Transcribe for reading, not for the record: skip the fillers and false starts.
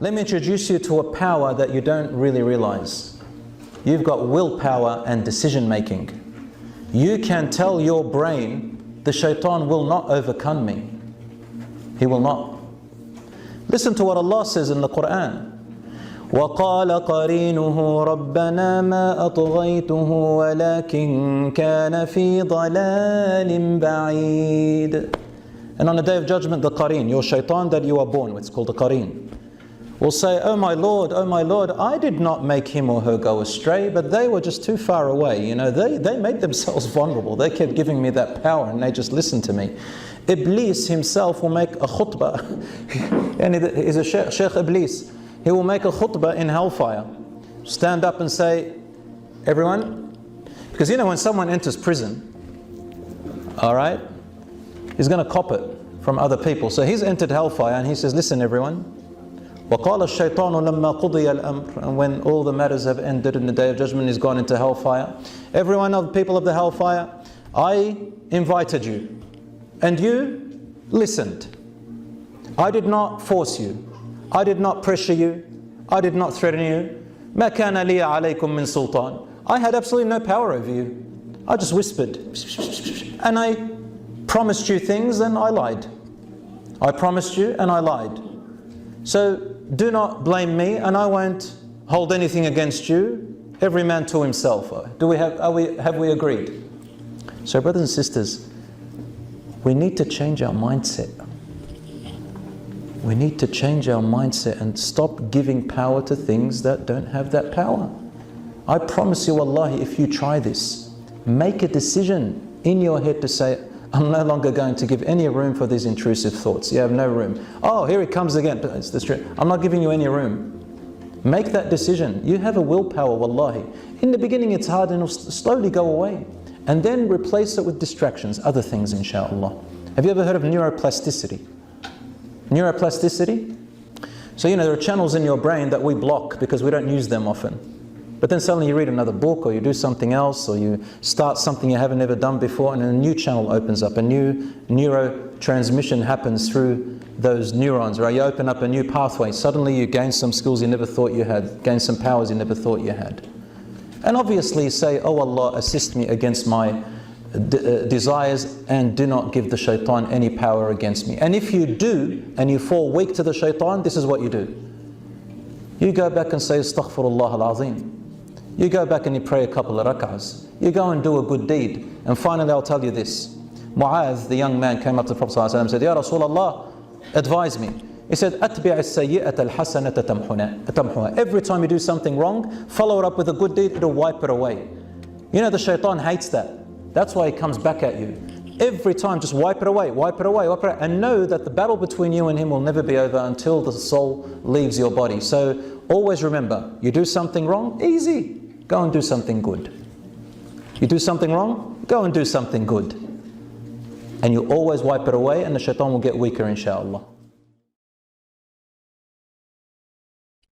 let me introduce you to a power that you don't really realize. You've got willpower and decision making. You can tell your brain, the shaitan will not overcome me. He will not. Listen to what Allah says in the Quran. وَقَالَ قَرِينُهُ رَبَّنَا مَا أَطْغَيْتُهُ وَلَكِنْ كَانَ فِي ضَلَالٍ بَعِيدٍ. And on the Day of Judgment, the qareen, your shaitan that you are born with, it's called the qareen, will say, oh my Lord, I did not make him or her go astray, but they were just too far away. You know, they made themselves vulnerable. They kept giving me that power and they just listened to me. Iblees himself will make a khutbah. And he's a Sheikh Iblees. He will make a khutbah in hellfire. Stand up and say, everyone, because you know when someone enters prison, all right, he's going to cop it from other people. So he's entered hellfire and he says, listen everyone, وَقَالَ الشَّيْطَانُ لَمَّا قُضِيَ الْأَمْرِ. And when all the matters have ended in the Day of Judgment, he's gone into hellfire. Everyone of the people of the hellfire, I invited you and you listened. I did not force you. I did not pressure you. I did not threaten you. مَا كَانَ لِيَ عَلَيْكُم مِّن سُلْطَانٍ. I had absolutely no power over you. I just whispered. And I promised you things and I lied. I promised you and I lied. So do not blame me and I won't hold anything against you. Every man to himself. Have we agreed? So brothers and sisters, we need to change our mindset. We need to change our mindset and stop giving power to things that don't have that power. I promise you, wallahi, if you try this, make a decision in your head to say, I'm no longer going to give any room for these intrusive thoughts. You have no room. Oh, here it comes again. It's the truth. I'm not giving you any room. Make that decision. You have a willpower, wallahi. In the beginning it's hard and it'll slowly go away. And then replace it with distractions, other things, inshallah. Have you ever heard of neuroplasticity? Neuroplasticity? So you know there are channels in your brain that we block because we don't use them often. But then suddenly you read another book or you do something else or you start something you haven't ever done before and a new channel opens up, a new neurotransmission happens through those neurons, right? You open up a new pathway, suddenly you gain some skills you never thought you had, gain some powers you never thought you had. And obviously say, oh Allah, assist me against my desires and do not give the shaitan any power against me. And if you do and you fall weak to the shaitan, this is what you do. You go back and say astaghfirullah al-azim. You go back and you pray a couple of rak'ahs. You go and do a good deed. And finally I'll tell you this. Mu'adh, the young man, came up to the Prophet ﷺ and said, Ya Rasulullah, advise me. He said, أَتْبِعِ السَّيِّئَةَ الْحَسَنَةَ تَمْحُنَا. Every time you do something wrong, follow it up with a good deed, it'll wipe it away. You know the shaitan hates that. That's why he comes back at you. Every time, just wipe it away, wipe it away, wipe it away. And know that the battle between you and him will never be over until the soul leaves your body. So always remember, you do something wrong, easy. Go and do something good. You do something wrong, go and do something good. And you always wipe it away and the shaitan will get weaker, inshallah.